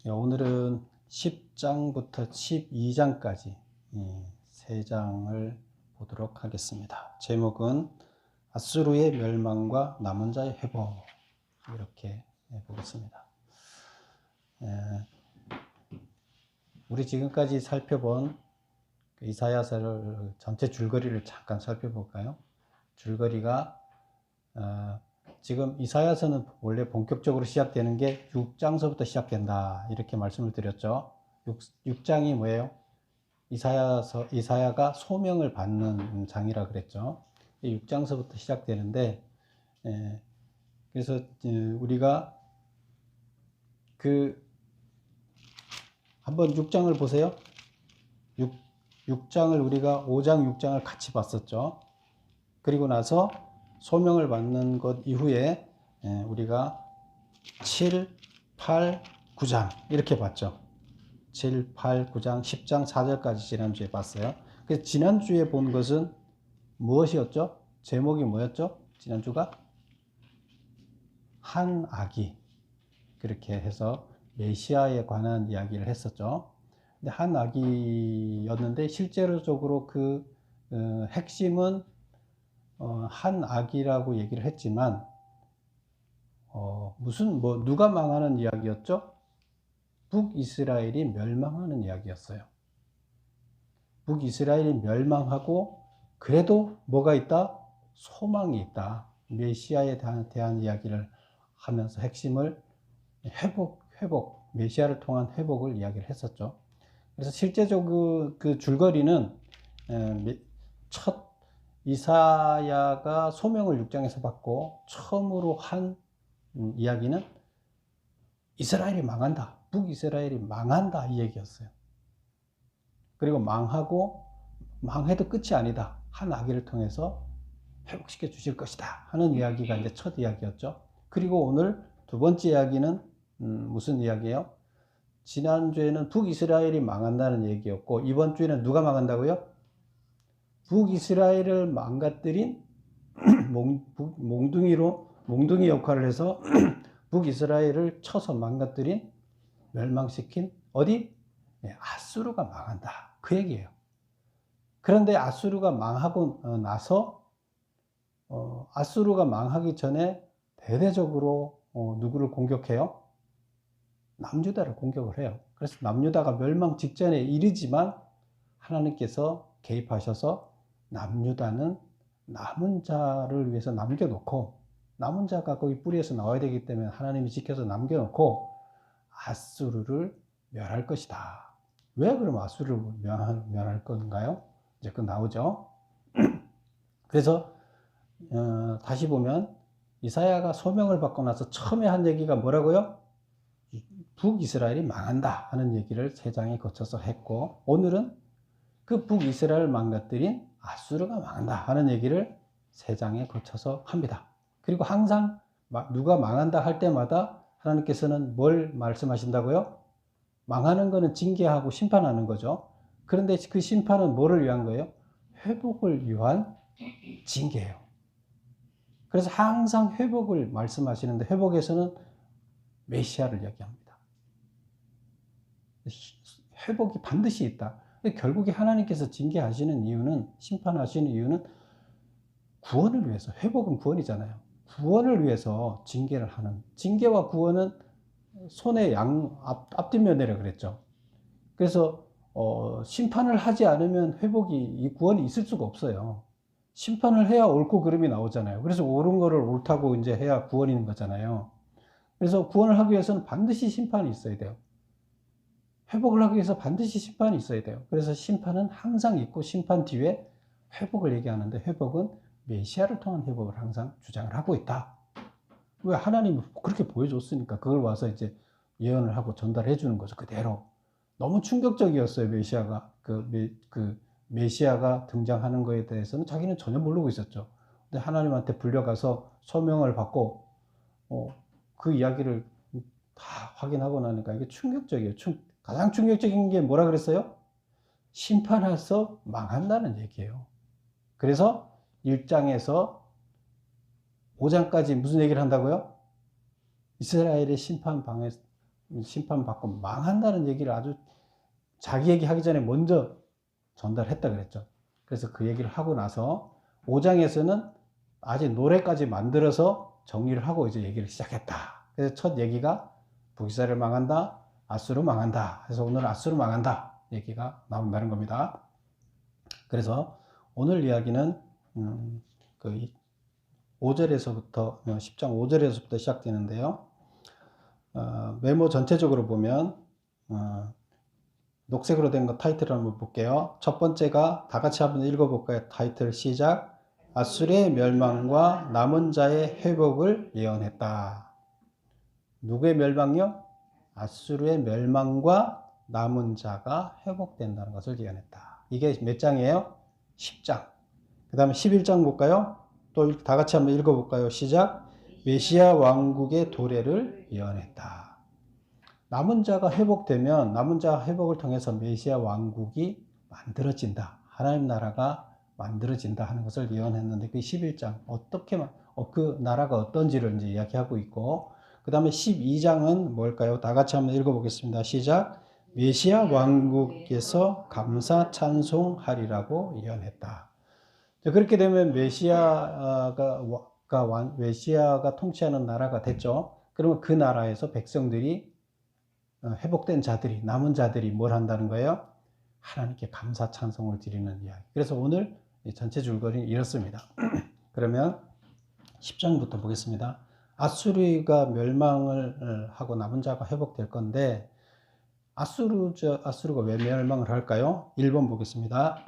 오늘은 10장부터 12장까지 3장을 보도록 하겠습니다. 제목은 아수르의 멸망과 남은 자의 회복, 이렇게 보겠습니다. 우리 지금까지 살펴본 이사야서를 전체 줄거리를 잠깐 살펴볼까요? 줄거리가 지금 이사야서는 원래 본격적으로 시작되는 게 6장서부터 시작된다, 이렇게 말씀을 드렸죠. 6장이 뭐예요? 이사야가 소명을 받는 장이라 그랬죠. 6장서부터 시작되는데, 그래서 우리가 한번 6장을 보세요. 6장을 우리가 5장, 6장을 같이 봤었죠. 그리고 나서 소명을 받는 것 이후에 우리가 7, 8, 9장 이렇게 봤죠. 7, 8, 9장, 10장 4절까지 지난주에 봤어요. 그래서 지난주에 본 것은 무엇이었죠? 제목이 뭐였죠? 지난주가 한 아기, 그렇게 해서 메시아에 관한 이야기를 했었죠. 근데 한 아기였는데 실제로적으로 그 핵심은 한 아기라고 얘기를 했지만 누가 망하는 이야기였죠? 북이스라엘이 멸망하는 이야기였어요. 북이스라엘이 멸망하고 그래도 뭐가 있다? 소망이 있다. 메시아에 대한 이야기를 하면서 핵심을 회복, 메시아를 통한 회복을 이야기를 했었죠. 그래서 실제적으로 그 줄거리는 첫 이사야가 소명을 6장에서 받고 처음으로 한 이야기는 이스라엘이 망한다, 북이스라엘이 망한다, 이 얘기였어요. 그리고 망해도 끝이 아니다, 한 아기를 통해서 회복시켜 주실 것이다 하는 이야기가 이제 첫 이야기였죠. 그리고 오늘 두 번째 이야기는 무슨 이야기예요? 지난주에는 북이스라엘이 망한다는 얘기였고, 이번 주에는 누가 망한다고요? 북이스라엘을 망가뜨린 몽둥이 역할을 해서 북이스라엘을 쳐서 망가뜨린, 멸망시킨 어디? 아수르가 망한다, 그 얘기예요. 그런데 아수르가 망하고 나서 아수르가 망하기 전에 대대적으로 누구를 공격해요? 남유다를 공격을 해요. 그래서 남유다가 멸망 직전에 이르지만 하나님께서 개입하셔서 남유다는 남은 자를 위해서 남겨놓고, 남은 자가 거기 뿌리에서 나와야 되기 때문에 하나님이 지켜서 남겨놓고 아수르를 멸할 것이다. 왜 그럼 아수르를 멸할 건가요? 이제 그 나오죠. 그래서 다시 보면 이사야가 소명을 받고 나서 처음에 한 얘기가 뭐라고요? 북이스라엘이 망한다 하는 얘기를 3장에 거쳐서 했고, 오늘은 그 북이스라엘을 망가뜨린 아수르가 망한다 하는 얘기를 3장에 거쳐서 합니다. 그리고 항상 누가 망한다 할 때마다 하나님께서는 뭘 말씀하신다고요? 망하는 거는 징계하고 심판하는 거죠. 그런데 그 심판은 뭐를 위한 거예요? 회복을 위한 징계예요. 그래서 항상 회복을 말씀하시는데, 회복에서는 메시아를 이야기합니다. 회복이 반드시 있다. 결국에 하나님께서 징계하시는 이유는, 심판하시는 이유는 구원을 위해서, 회복은 구원이잖아요. 구원을 위해서 징계를 하는, 징계와 구원은 손의 앞뒷면이라 그랬죠. 그래서 심판을 하지 않으면 이 구원이 있을 수가 없어요. 심판을 해야 옳고 그름이 나오잖아요. 그래서 옳은 거를 옳다고 이제 해야 구원인 거잖아요. 그래서 구원을 하기 위해서는 반드시 심판이 있어야 돼요. 회복을 하기 위해서 반드시 심판이 있어야 돼요. 그래서 심판은 항상 있고, 심판 뒤에 회복을 얘기하는데, 회복은 메시아를 통한 회복을 항상 주장을 하고 있다. 왜? 하나님이 그렇게 보여줬으니까 그걸 와서 이제 예언을 하고 전달해 주는 거죠, 그대로. 너무 충격적이었어요. 메시아가 등장하는 거에 대해서는 자기는 전혀 모르고 있었죠. 근데 하나님한테 불려가서 소명을 받고 그 이야기를 다 확인하고 나니까 이게 충격적이에요. 가장 충격적인 게 뭐라 그랬어요? 심판해서 망한다는 얘기예요. 그래서 1장에서 5장까지 무슨 얘기를 한다고요? 이스라엘의 심판 심판받고 망한다는 얘기를 아주 자기 얘기하기 전에 먼저 전달했다 그랬죠. 그래서 그 얘기를 하고 나서 5장에서는 아직 노래까지 만들어서 정리를 하고 이제 얘기를 시작했다. 그래서 첫 얘기가 북이스라엘 망한다, 아수르 망한다. 그래서 오늘 아수르 망한다 얘기가 나온다는 겁니다. 그래서 오늘 이야기는 그 5절에서부터 10장 5절에서부터 시작되는데요. 메모 전체적으로 보면 녹색으로 된 거 타이틀을 한번 볼게요. 첫 번째가 다 같이 한번 읽어볼까요? 타이틀 시작. 아수르의 멸망과 남은 자의 회복을 예언했다. 누구의 멸망이요? 아수르의 멸망과 남은 자가 회복된다는 것을 예언했다. 이게 몇 장이에요? 10장. 그 다음에 11장 볼까요? 또 다 같이 한번 읽어볼까요? 시작. 메시아 왕국의 도래를 예언했다. 남은 자가 회복되면 남은 자 회복을 통해서 메시아 왕국이 만들어진다. 하나님 나라가 만들어진다 하는 것을 예언했는데 그 11장 어떻게 그 나라가 어떤지를 이제 이야기하고 있고 그 다음에 12장은 뭘까요? 다 같이 한번 읽어보겠습니다. 시작. 메시아 왕국에서 감사 찬송하리라고 예언했다. 그렇게 되면 메시아가 통치하는 나라가 됐죠. 그러면 그 나라에서 백성들이 회복된 자들이 남은 자들이 뭘 한다는 거예요? 하나님께 감사 찬송을 드리는 이야기. 그래서 오늘 전체 줄거리는 이렇습니다. 그러면 10장부터 보겠습니다. 아수르가 멸망을 하고 남은 자가 회복될 건데 아수르가 왜 멸망을 할까요? 1번 보겠습니다.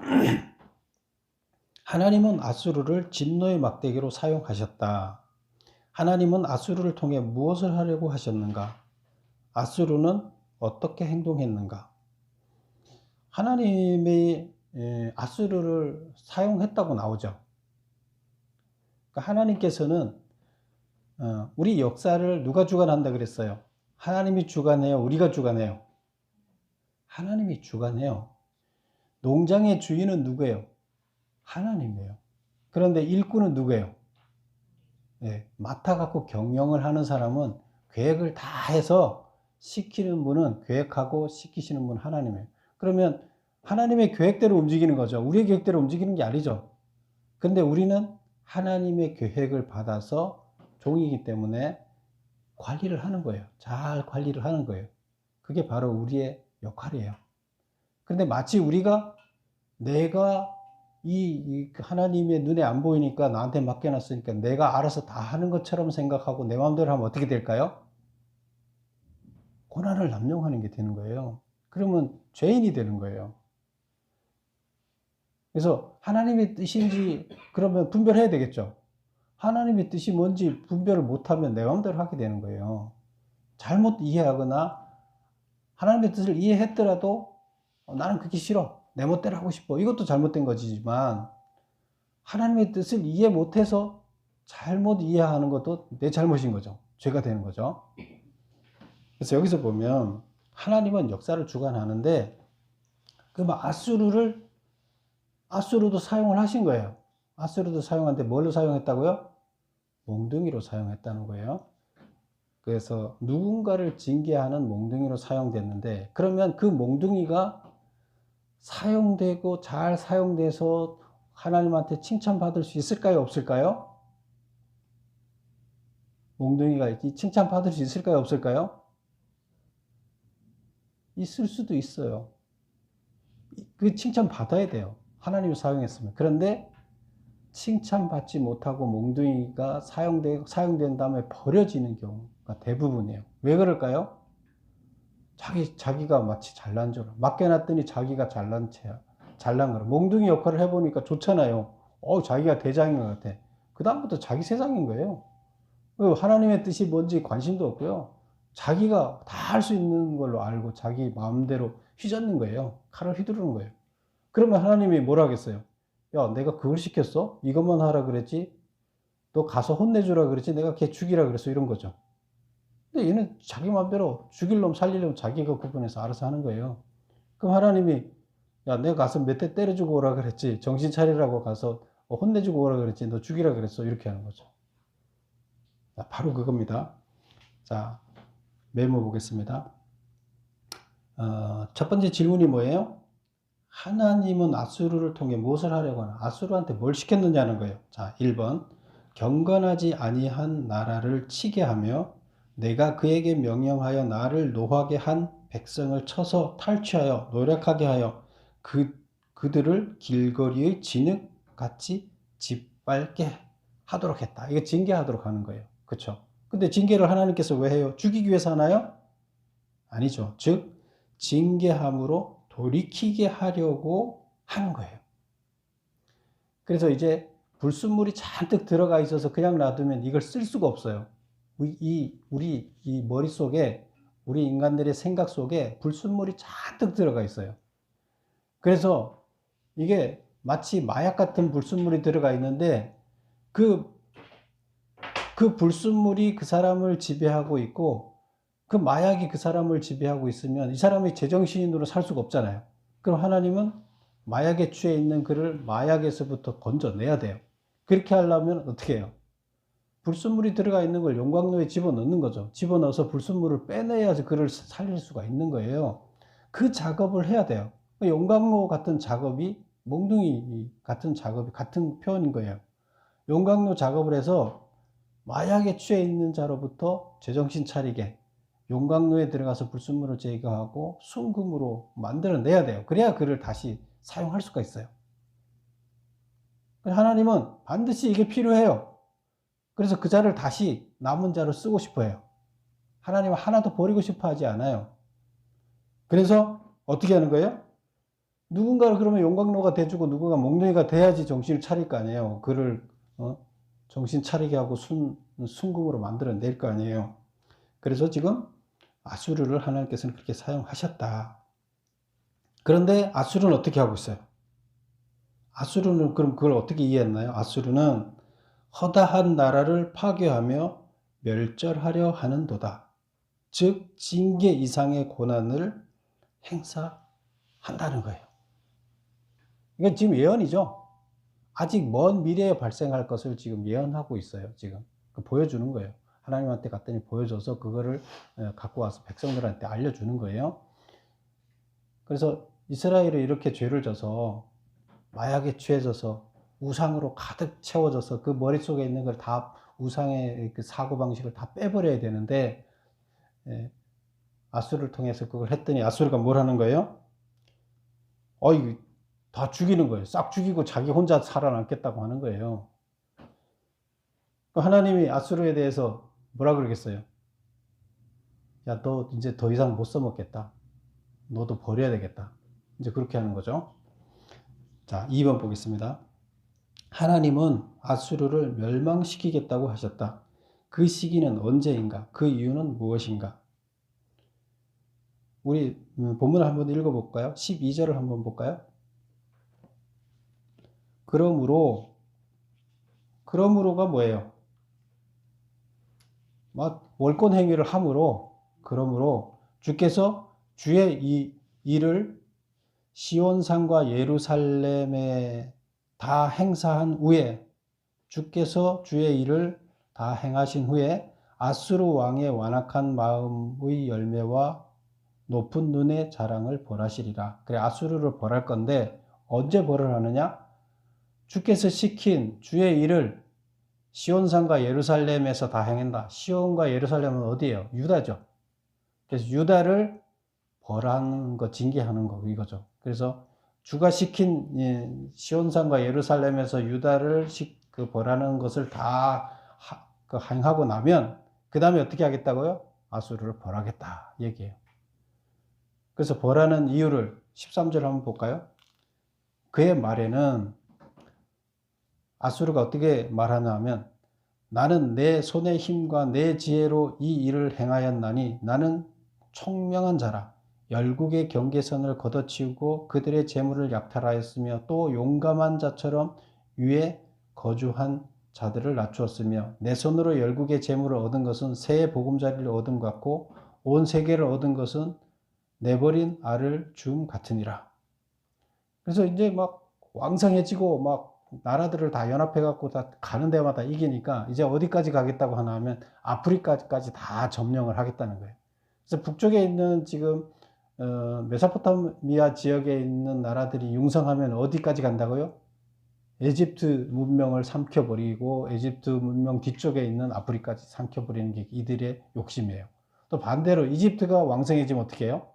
하나님은 아수르를 진노의 막대기로 사용하셨다. 하나님은 아수르를 통해 무엇을 하려고 하셨는가? 아수르는 어떻게 행동했는가? 하나님이 아수르를 사용했다고 나오죠. 그러니까 하나님께서는 우리 역사를 누가 주관한다 그랬어요? 하나님이 주관해요? 우리가 주관해요? 하나님이 주관해요. 농장의 주인은 누구예요? 하나님이에요. 그런데 일꾼은 누구예요? 맡아갖고 경영을 하는 사람은 계획을 다 해서 시키는 분은 계획하고 시키시는 분은 하나님이에요. 그러면 하나님의 계획대로 움직이는 거죠. 우리의 계획대로 움직이는 게 아니죠. 근데 우리는 하나님의 계획을 받아서 종이기 때문에 관리를 하는 거예요. 잘 관리를 하는 거예요. 그게 바로 우리의 역할이에요. 그런데 마치 우리가 내가 이 하나님의 눈에 안 보이니까 나한테 맡겨놨으니까 내가 알아서 다 하는 것처럼 생각하고 내 마음대로 하면 어떻게 될까요? 고난을 남용하는 게 되는 거예요. 그러면 죄인이 되는 거예요. 그래서 하나님의 뜻인지 그러면 분별해야 되겠죠. 하나님의 뜻이 뭔지 분별을 못하면 내 마음대로 하게 되는 거예요. 잘못 이해하거나 하나님의 뜻을 이해했더라도 나는 그게 싫어. 내 멋대로 하고 싶어. 이것도 잘못된 거지만 하나님의 뜻을 이해 못해서 잘못 이해하는 것도 내 잘못인 거죠. 죄가 되는 거죠. 그래서 여기서 보면 하나님은 역사를 주관하는데 그러면 아수르도 사용을 하신 거예요. 아수르도 사용하는데 뭘로 사용했다고요? 몽둥이로 사용했다는 거예요. 그래서 누군가를 징계하는 몽둥이로 사용됐는데 그러면 그 몽둥이가 사용되고 잘 사용돼서 하나님한테 칭찬받을 수 있을까요? 없을까요? 몽둥이가 칭찬받을 수 있을까요? 없을까요? 있을 수도 있어요. 그 칭찬받아야 돼요. 하나님이 사용했으면. 그런데 칭찬받지 못하고 몽둥이가 사용된 다음에 버려지는 경우가 대부분이에요. 왜 그럴까요? 자기가 마치 잘난 줄 맡겨놨더니 자기가 잘난 거라. 몽둥이 역할을 해보니까 좋잖아요. 자기가 대장인 것 같아. 그 다음부터 자기 세상인 거예요. 하나님의 뜻이 뭔지 관심도 없고요. 자기가 다 할 수 있는 걸로 알고 자기 마음대로 휘젓는 거예요. 칼을 휘두르는 거예요. 그러면 하나님이 뭐라 하겠어요? 야, 내가 그걸 시켰어? 이것만 하라 그랬지? 너 가서 혼내주라 그랬지? 내가 걔 죽이라 그랬어? 이런 거죠. 근데 얘는 자기 마음대로 죽일 놈 살릴 놈 자기가 구분해서 알아서 하는 거예요. 그럼 하나님이 야, 내가 가서 몇 대 때려주고 오라 그랬지? 정신 차리라고 가서 혼내주고 오라 그랬지? 너 죽이라 그랬어? 이렇게 하는 거죠. 자, 바로 그겁니다. 자, 메모 보겠습니다. 첫 번째 질문이 뭐예요? 하나님은 아수르를 통해 무엇을 하려고 하나? 아수르한테 뭘 시켰느냐는 거예요. 자, 1번. 경건하지 아니한 나라를 치게 하며 내가 그에게 명령하여 나를 노하게 한 백성을 쳐서 탈취하여 노력하게 하여 그들을 길거리의 진흙같이 짓밟게 하도록 했다. 이거 징계하도록 하는 거예요. 그렇죠? 근데 징계를 하나님께서 왜 해요? 죽이기 위해서 하나요? 아니죠. 즉 징계함으로 돌이키게 하려고 하는 거예요. 그래서 이제 불순물이 잔뜩 들어가 있어서 그냥 놔두면 이걸 쓸 수가 없어요. 우리 이 머릿속에, 우리 인간들의 생각 속에 불순물이 잔뜩 들어가 있어요. 그래서 이게 마치 마약 같은 불순물이 들어가 있는데 그 불순물이 그 사람을 지배하고 있고 그 마약이 그 사람을 지배하고 있으면 이 사람이 제정신으로 살 수가 없잖아요. 그럼 하나님은 마약에 취해 있는 그를 마약에서부터 건져내야 돼요. 그렇게 하려면 어떻게 해요? 불순물이 들어가 있는 걸 용광로에 집어넣는 거죠. 집어넣어서 불순물을 빼내야지 그를 살릴 수가 있는 거예요. 그 작업을 해야 돼요. 용광로 같은 작업이, 몽둥이 같은 작업이 같은 표현인 거예요. 용광로 작업을 해서 마약에 취해 있는 자로부터 제정신 차리게 용광로에 들어가서 불순물을 제거하고 순금으로 만들어내야 돼요. 그래야 그를 다시 사용할 수가 있어요. 하나님은 반드시 이게 필요해요. 그래서 그 자를 다시 남은 자로 쓰고 싶어 해요. 하나님은 하나도 버리고 싶어 하지 않아요. 그래서 어떻게 하는 거예요? 누군가를 그러면 용광로가 돼주고 누군가 몽둥이가 돼야지 정신을 차릴 거 아니에요. 그를 정신 차리게 하고 순금으로 만들어낼 거 아니에요. 그래서 지금 아수르를 하나님께서는 그렇게 사용하셨다. 그런데 아수르는 어떻게 하고 있어요? 아수르는 그럼 그걸 어떻게 이해했나요? 아수르는 허다한 나라를 파괴하며 멸절하려 하는도다. 즉 징계 이상의 고난을 행사한다는 거예요. 이건 지금 예언이죠. 아직 먼 미래에 발생할 것을 지금 예언하고 있어요. 지금 보여주는 거예요. 하나님한테 갔더니 보여줘서 그거를 갖고 와서 백성들한테 알려주는 거예요. 그래서 이스라엘이 이렇게 죄를 져서 마약에 취해져서 우상으로 가득 채워져서 그 머릿속에 있는 걸 다 우상의 그 사고방식을 다 빼버려야 되는데 아수르를 통해서 그걸 했더니 아수르가 뭘 하는 거예요? 이거 다 죽이는 거예요. 싹 죽이고 자기 혼자 살아남겠다고 하는 거예요. 하나님이 아수르에 대해서 뭐라 그러겠어요? 야, 너 이제 더 이상 못 써먹겠다. 너도 버려야 되겠다. 이제 그렇게 하는 거죠. 자, 2번 보겠습니다. 하나님은 아수르를 멸망시키겠다고 하셨다. 그 시기는 언제인가? 그 이유는 무엇인가? 우리 본문을 한번 읽어볼까요? 12절을 한번 볼까요? 그러므로가 뭐예요? 월권 행위를 함으로, 그러므로 주께서 주의 이 일을 시온산과 예루살렘에 다 행사한 후에, 주께서 주의 일을 다 행하신 후에 아수르 왕의 완악한 마음의 열매와 높은 눈의 자랑을 벌하시리라. 그래, 아수르를 벌할 건데 언제 벌을 하느냐? 주께서 시킨 주의 일을 시온산과 예루살렘에서 다 행한다. 시온과 예루살렘은 어디예요? 유다죠. 그래서 유다를 벌하는 거, 징계하는 거, 이거죠. 그래서 주가 시킨 시온산과 예루살렘에서 유다를 벌하는 것을 다 행하고 나면 그 다음에 어떻게 하겠다고요? 아수르를 벌하겠다 얘기해요. 그래서 벌하는 이유를 13절 한번 볼까요? 그의 말에는 아수르가 어떻게 말하냐 하면 나는 내 손의 힘과 내 지혜로 이 일을 행하였나니 나는 총명한 자라. 열국의 경계선을 걷어치우고 그들의 재물을 약탈하였으며 또 용감한 자처럼 위에 거주한 자들을 낮추었으며 내 손으로 열국의 재물을 얻은 것은 새의 보금자리를 얻은 것 같고 온 세계를 얻은 것은 내버린 알을 줌 같으니라. 그래서 이제 막 왕성해지고 막 나라들을 다 연합해갖고 다 가는 데마다 이기니까 이제 어디까지 가겠다고 하나 하면 아프리카까지 다 점령을 하겠다는 거예요. 그래서 북쪽에 있는 지금 메소포타미아 지역에 있는 나라들이 융성하면 어디까지 간다고요? 에집트 문명을 삼켜버리고 에집트 문명 뒤쪽에 있는 아프리카까지 삼켜버리는 게 이들의 욕심이에요. 또 반대로 이집트가 왕성해지면 어떻게 해요?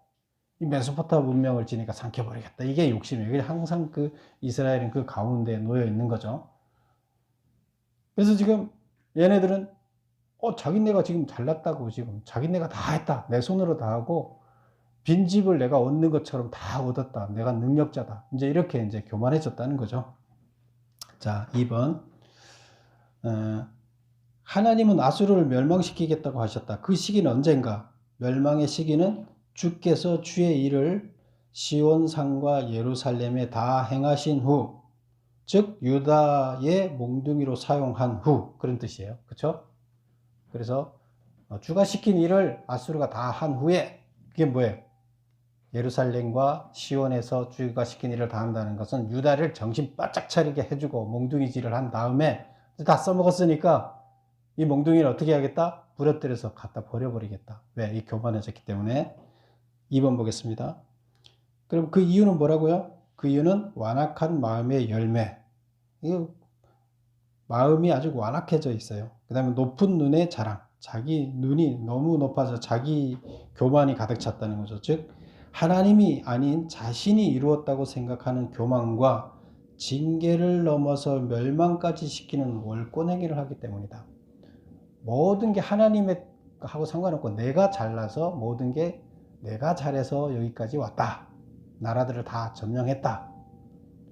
이 메소포타미아 문명을 지니까 삼켜버리겠다. 이게 욕심이에요. 항상 그 이스라엘은 그 가운데 놓여 있는 거죠. 그래서 지금 얘네들은 자기네가 지금 잘났다고, 지금 자기네가 다 했다, 내 손으로 다 하고 빈집을 내가 얻는 것처럼 다 얻었다, 내가 능력자다, 이제 이렇게 이제 교만해졌다는 거죠. 자, 2번. 하나님은 아수르를 멸망시키겠다고 하셨다. 그 시기는 언젠가? 멸망의 시기는 주께서 주의 일을 시온산과 예루살렘에 다 행하신 후, 즉 유다의 몽둥이로 사용한 후, 그런 뜻이에요. 그렇죠? 그래서 주가 시킨 일을 아수르가 다 한 후에, 그게 뭐예요? 예루살렘과 시온에서 주가 시킨 일을 다 한다는 것은 유다를 정신 바짝 차리게 해주고 몽둥이질을 한 다음에 다 써먹었으니까 이 몽둥이를 어떻게 하겠다? 부러뜨려서 갖다 버려버리겠다. 왜? 이 교만해졌기 때문에. 2번 보겠습니다. 그럼 그 이유는 뭐라고요? 그 이유는 완악한 마음의 열매. 이 마음이 아주 완악해져 있어요. 그 다음에 높은 눈의 자랑. 자기 눈이 너무 높아서 자기 교만이 가득 찼다는 거죠. 즉 하나님이 아닌 자신이 이루었다고 생각하는 교만과 징계를 넘어서 멸망까지 시키는 월권 행위를 하기 때문이다. 모든 게 하나님의 하고 상관없고 내가 잘나서 모든 게 내가 잘해서 여기까지 왔다. 나라들을 다 점령했다.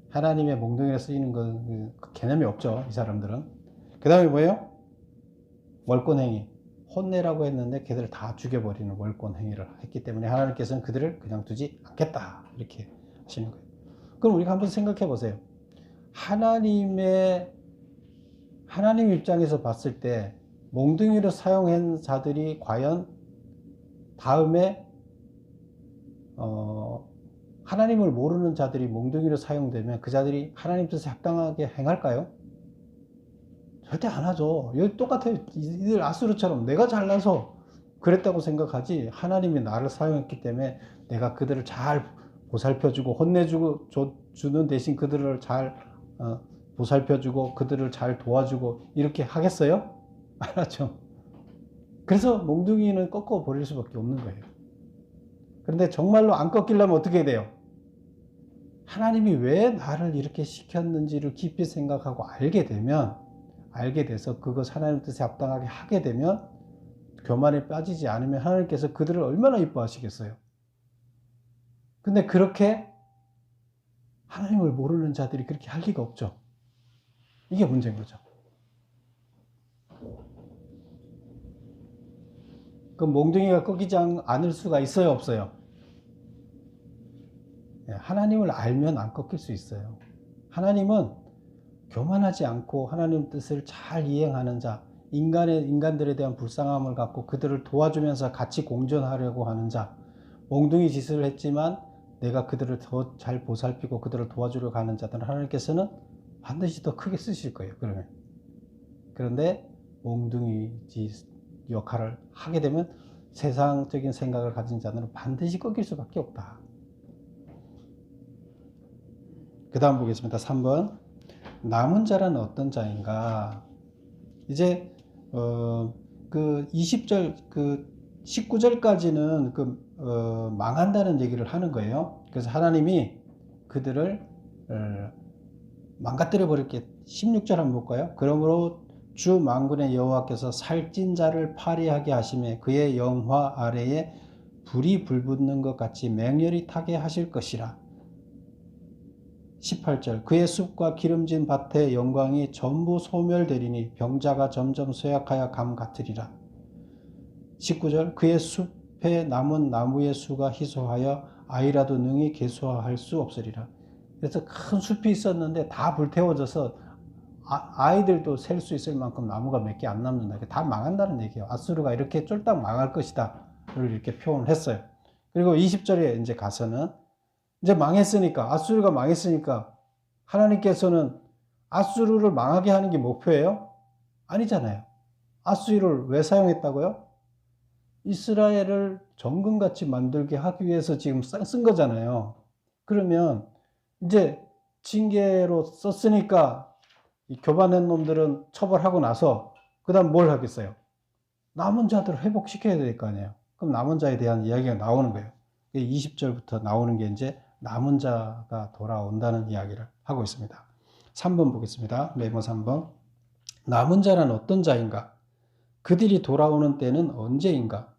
하나님의 몽둥이로 쓰이는 건 개념이 없죠. 이 사람들은. 그 다음에 뭐예요? 월권행위. 혼내라고 했는데 걔들을 다 죽여버리는 월권행위를 했기 때문에 하나님께서는 그들을 그냥 두지 않겠다. 이렇게 하시는 거예요. 그럼 우리가 한번 생각해 보세요. 하나님 입장에서 봤을 때 몽둥이로 사용한 자들이 과연 다음에 하나님을 모르는 자들이 몽둥이로 사용되면 그 자들이 하나님 뜻에 합당하게 행할까요? 절대 안 하죠. 여기 똑같아요. 이들 아수르처럼 내가 잘나서 그랬다고 생각하지, 하나님이 나를 사용했기 때문에 내가 그들을 잘 보살펴주고 혼내주고 주는 대신 그들을 잘 보살펴주고 그들을 잘 도와주고 이렇게 하겠어요? 안 하죠. 그래서 몽둥이는 꺾어 버릴 수밖에 없는 거예요. 그런데 정말로 안 꺾이려면 어떻게 돼요? 하나님이 왜 나를 이렇게 시켰는지를 깊이 생각하고 알게 돼서 그것 하나님 뜻에 합당하게 하게 되면, 교만에 빠지지 않으면 하나님께서 그들을 얼마나 이뻐하시겠어요. 근데 그렇게 하나님을 모르는 자들이 그렇게 할 리가 없죠. 이게 문제인 거죠. 그 몽둥이가 꺾이지 않을 수가 있어요, 없어요? 하나님을 알면 안 꺾일 수 있어요. 하나님은 교만하지 않고 하나님 뜻을 잘 이행하는 자, 인간들에 대한 불쌍함을 갖고 그들을 도와주면서 같이 공존하려고 하는 자, 몽둥이 짓을 했지만 내가 그들을 더 잘 보살피고 그들을 도와주려고 하는 자들은 하나님께서는 반드시 더 크게 쓰실 거예요. 그러면. 그런데 몽둥이 짓 역할을 하게 되면 세상적인 생각을 가진 자들은 반드시 꺾일 수밖에 없다. 그 다음 보겠습니다. 3번. 남은 자란 어떤 자인가? 이제 그 20절 그 19절까지는 망한다는 얘기를 하는 거예요. 그래서 하나님이 그들을 망가뜨려 버릴게. 16절 한번 볼까요? 그러므로 주 만군의 여호와께서 살찐 자를 파리하게 하시매 그의 영화 아래에 불이 불붙는 것 같이 맹렬히 타게 하실 것이라. 18절. 그의 숲과 기름진 밭의 영광이 전부 소멸되리니 병자가 점점 쇠약하여 감 같으리라. 19절. 그의 숲에 남은 나무의 수가 희소하여 아이라도 능히 계수할 수 없으리라. 그래서 큰 숲이 있었는데 다 불태워져서 아이들도 셀 수 있을 만큼 나무가 몇 개 안 남는다. 다 망한다는 얘기예요. 아수르가 이렇게 쫄딱 망할 것이다 를 이렇게 표현을 했어요. 그리고 20절에 이제 가서는 이제 망했으니까, 아수르가 망했으니까 하나님께서는 아수르를 망하게 하는 게 목표예요? 아니잖아요. 아수르를 왜 사용했다고요? 이스라엘을 정금같이 만들게 하기 위해서 지금 쓴 거잖아요. 그러면 이제 징계로 썼으니까 이 교만한 놈들은 처벌하고 나서 그 다음 뭘 하겠어요? 남은 자들을 회복시켜야 될 거 아니에요. 그럼 남은 자에 대한 이야기가 나오는 거예요. 20절부터 나오는 게 이제 남은 자가 돌아온다는 이야기를 하고 있습니다. 3번 보겠습니다. 메모 3번. 남은 자란 어떤 자인가? 그들이 돌아오는 때는 언제인가?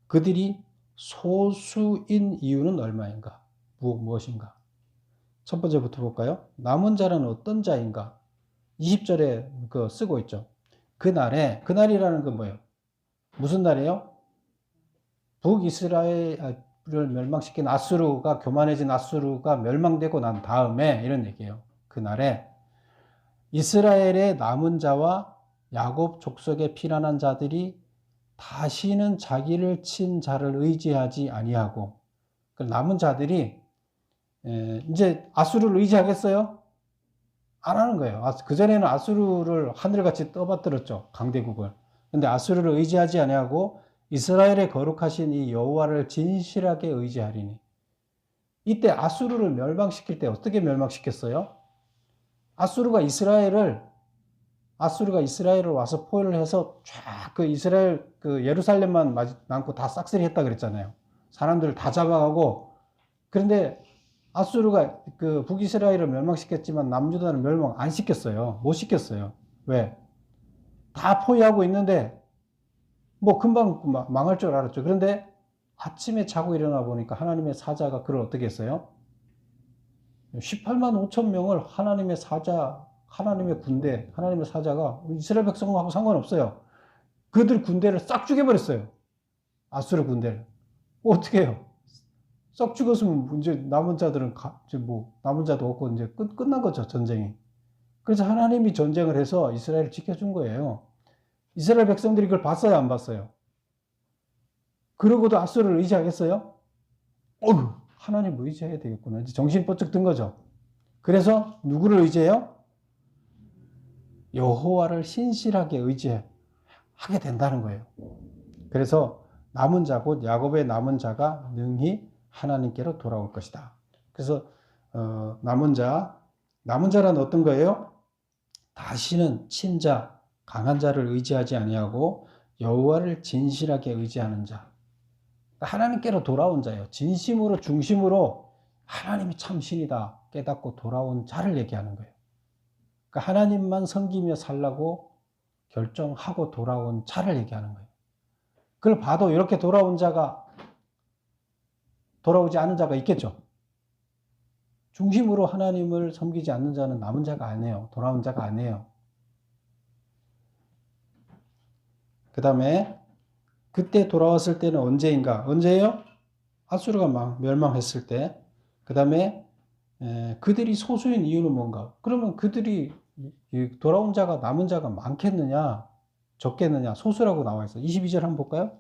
그들이 소수인 이유는 얼마인가? 무엇인가? 첫 번째부터 볼까요? 남은 자란 어떤 자인가? 20절에 쓰고 있죠. 그날이라는 건 뭐예요? 무슨 날이에요? 북이스라엘을 멸망시킨 아수르가, 교만해진 아수르가 멸망되고 난 다음에 이런 얘기예요. 그날에 이스라엘의 남은 자와 야곱 족속에 피난한 자들이 다시는 자기를 친 자를 의지하지 아니하고, 남은 자들이 이제 아수르를 의지하겠어요? 안 하는 거예요. 그전에는 아수르를 하늘같이 떠받들었죠. 강대국을. 근데 아수르를 의지하지 아니하고 이스라엘의 거룩하신 이 여호와를 진실하게 의지하리니. 이때 아수르를 멸망시킬 때 어떻게 멸망시켰어요? 아수르가 이스라엘을 와서 포위를 해서 쫙 이스라엘 예루살렘만 남고 다 싹쓸이 했다 그랬잖아요. 사람들을 다 잡아가고. 그런데 아수르가 북이스라엘을 멸망시켰지만 남유다는 멸망 안 시켰어요. 못 시켰어요. 왜? 다 포위하고 있는데 뭐 금방 망할 줄 알았죠. 그런데 아침에 자고 일어나 보니까 하나님의 사자가 그를 어떻게 했어요? 18만 5천 명을 하나님의 군대, 하나님의 사자가 이스라엘 백성하고 상관없어요. 그들 군대를 싹 죽여버렸어요. 아수르 군대를. 어떻게 해요? 썩 죽었으면 이제 남은 자들은 남은 자도 없고 이제 끝난 거죠, 전쟁이. 그래서 하나님이 전쟁을 해서 이스라엘을 지켜준 거예요. 이스라엘 백성들이 그걸 봤어요, 안 봤어요? 그러고도 아수르를 의지하겠어요? 하나님 의지해야 되겠구나. 이제 정신 번쩍 든 거죠. 그래서 누구를 의지해요? 여호와를 신실하게 의지하게 된다는 거예요. 그래서 남은 자, 곧 야곱의 남은 자가 능히 하나님께로 돌아올 것이다. 그래서 남은 자란 어떤 거예요? 다시는 친자, 강한 자를 의지하지 아니하고 여호와를 진실하게 의지하는 자. 하나님께로 돌아온 자예요. 진심으로 중심으로 하나님이 참 신이다 깨닫고 돌아온 자를 얘기하는 거예요. 그러니까 하나님만 섬기며 살라고 결정하고 돌아온 자를 얘기하는 거예요. 그걸 봐도 이렇게 돌아오지 않은 자가 있겠죠. 중심으로 하나님을 섬기지 않는 자는 남은 자가 아니에요. 돌아온 자가 아니에요. 그 다음에 그때 돌아왔을 때는 언제인가? 언제예요? 아수르가 멸망했을 때. 그 다음에 그들이 소수인 이유는 뭔가? 그러면 그들이 돌아온 자가, 남은 자가 많겠느냐 적겠느냐? 소수라고 나와 있어요. 22절 한번 볼까요?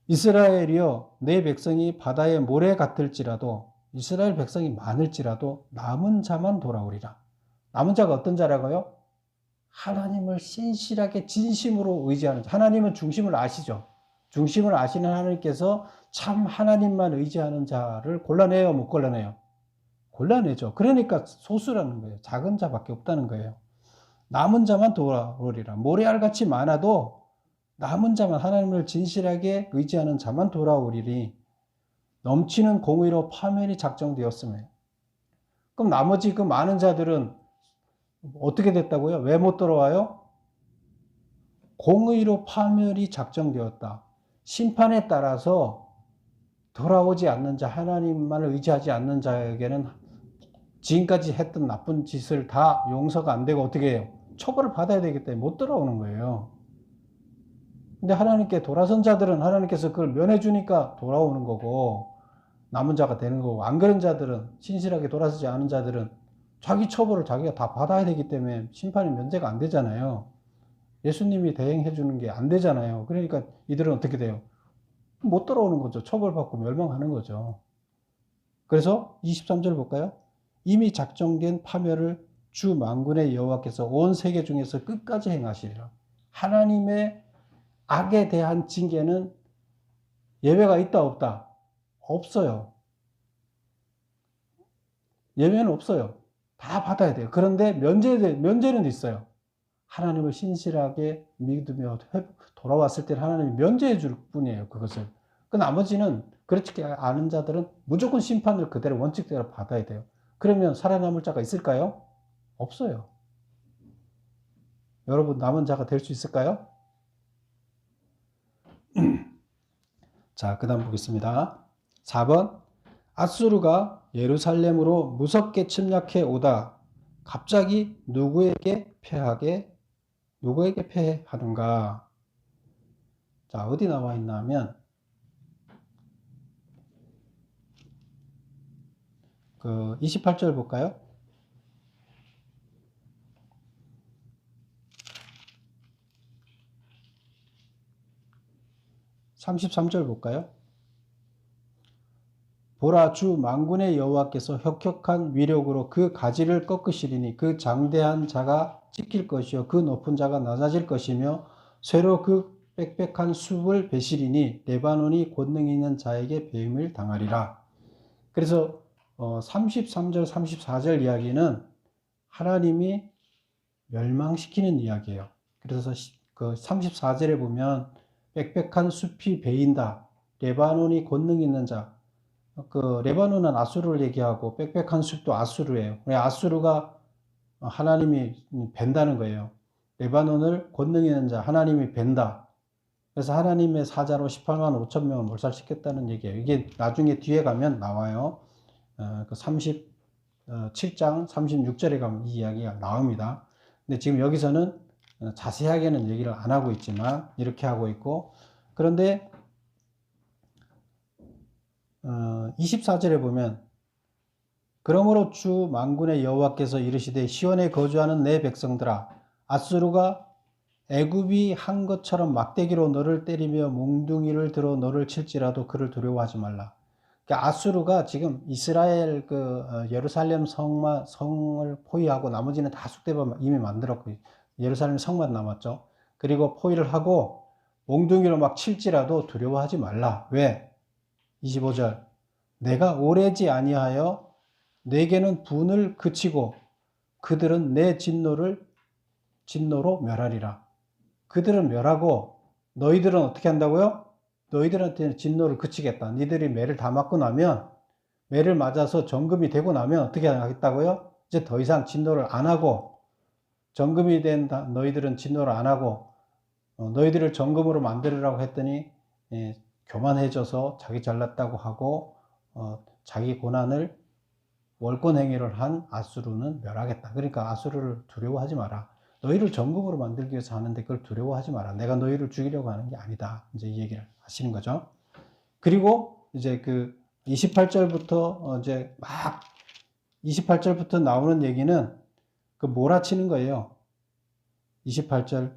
이스라엘이여 내 백성이 바다의 모래 같을지라도, 이스라엘 백성이 많을지라도 남은 자만 돌아오리라. 남은 자가 어떤 자라고요? 하나님을 신실하게 진심으로 의지하는 자. 하나님은 중심을 아시죠? 중심을 아시는 하나님께서 참 하나님만 의지하는 자를 골라내요, 못 골라내요? 골라내죠. 그러니까 소수라는 거예요. 작은 자밖에 없다는 거예요. 남은 자만 돌아오리라. 모래알같이 많아도 남은 자만, 하나님을 진실하게 의지하는 자만 돌아오리니 넘치는 공의로 파멸이 작정되었으며. 그럼 나머지 그 많은 자들은 어떻게 됐다고요? 왜 못 돌아와요? 공의로 파멸이 작정되었다. 심판에 따라서 돌아오지 않는 자, 하나님만을 의지하지 않는 자에게는 지금까지 했던 나쁜 짓을 다 용서가 안 되고 어떻게 해요? 처벌을 받아야 되기 때문에 못 돌아오는 거예요. 근데 하나님께 돌아선 자들은 하나님께서 그걸 면해주니까 돌아오는 거고 남은 자가 되는 거고, 안 그런 자들은, 신실하게 돌아서지 않은 자들은 자기 처벌을 자기가 다 받아야 되기 때문에 심판이 면제가 안 되잖아요. 예수님이 대행해 주는 게 안 되잖아요. 그러니까 이들은 어떻게 돼요? 못 돌아오는 거죠. 처벌받고 멸망하는 거죠. 그래서 23절 볼까요? 이미 작정된 파멸을 주 만군의 여호와께서 온 세계 중에서 끝까지 행하시리라. 하나님의 악에 대한 징계는 예외가 있다 없다? 없어요. 예외는 없어요. 다 받아야 돼요. 그런데 면제는 있어요. 하나님을 신실하게 믿으며 돌아왔을 때 하나님이 면제해 줄 뿐이에요. 그것을. 그 나머지는 그렇지 않은 자들은 무조건 심판을 그대로 원칙대로 받아야 돼요. 그러면 살아남을 자가 있을까요? 없어요. 여러분 남은 자가 될 수 있을까요? 자, 그 다음 보겠습니다. 4번 아수르가 예루살렘으로 무섭게 침략해 오다 갑자기 누구에게 패하는가? 자, 어디 나와 있나 하면 그 28절 볼까요? 33절 볼까요? 보라 주 만군의 여호와께서 혁혁한 위력으로 그 가지를 꺾으시리니 그 장대한 자가 찢길 것이요 그 높은 자가 낮아질 것이며 쇠로 그 빽빽한 숲을 베시리니 레바논이 권능 있는 자에게 배임을 당하리라. 그래서 33절 34절 이야기는 하나님이 멸망시키는 이야기예요. 그래서 그 34절에 보면 빽빽한 숲이 베인다. 레바논이 권능 있는 자. 그 레바논은 아수르를 얘기하고 빽빽한 숲도 아수르예요. 아수르가 하나님이 벤다는 거예요. 레바논을 권능 있는 자 하나님이 벤다. 그래서 하나님의 사자로 18만 5천 명을 몰살시켰다는 얘기예요. 이게 나중에 뒤에 가면 나와요. 그 37장 36절에 가면 이 이야기가 나옵니다. 근데 지금 여기서는 자세하게는 얘기를 안 하고 있지만 이렇게 하고 있고, 그런데 24절에 보면 그러므로 주 만군의 여호와께서 이르시되 시온에 거주하는 내 백성들아 아수르가 애굽이 한 것처럼 막대기로 너를 때리며 몽둥이를 들어 너를 칠지라도 그를 두려워하지 말라. 그러니까 아수르가 지금 이스라엘 예루살렘 성을 포위하고 나머지는 다 쑥대밭 이미 만들었고 예루살렘 성만 남았죠. 그리고 포위를 하고 몽둥이로 막 칠지라도 두려워하지 말라. 왜? 25절 내가 오래지 아니하여 내게는 분을 그치고 그들은 내 진노로 멸하리라. 그들은 멸하고 너희들은 어떻게 한다고요? 너희들한테는 진노를 그치겠다. 너희들이 매를 다 맞고 나면, 매를 맞아서 정금이 되고 나면 어떻게 하겠다고요? 이제 더 이상 진노를 안 하고, 정금이 된 너희들은 진노를 안 하고 너희들을 정금으로 만들으라고 했더니 교만해져서 자기 잘났다고 하고 자기 고난을 월권 행위를 한 아수르는 멸하겠다. 그러니까 아수르를 두려워하지 마라. 너희를 정금으로 만들기 위해서 하는데 그걸 두려워하지 마라. 내가 너희를 죽이려고 하는 게 아니다. 이제 이 얘기를 하시는 거죠. 그리고 이제 그 28절부터 이제 막 28절부터 나오는 얘기는 그 몰아치는 거예요. 28절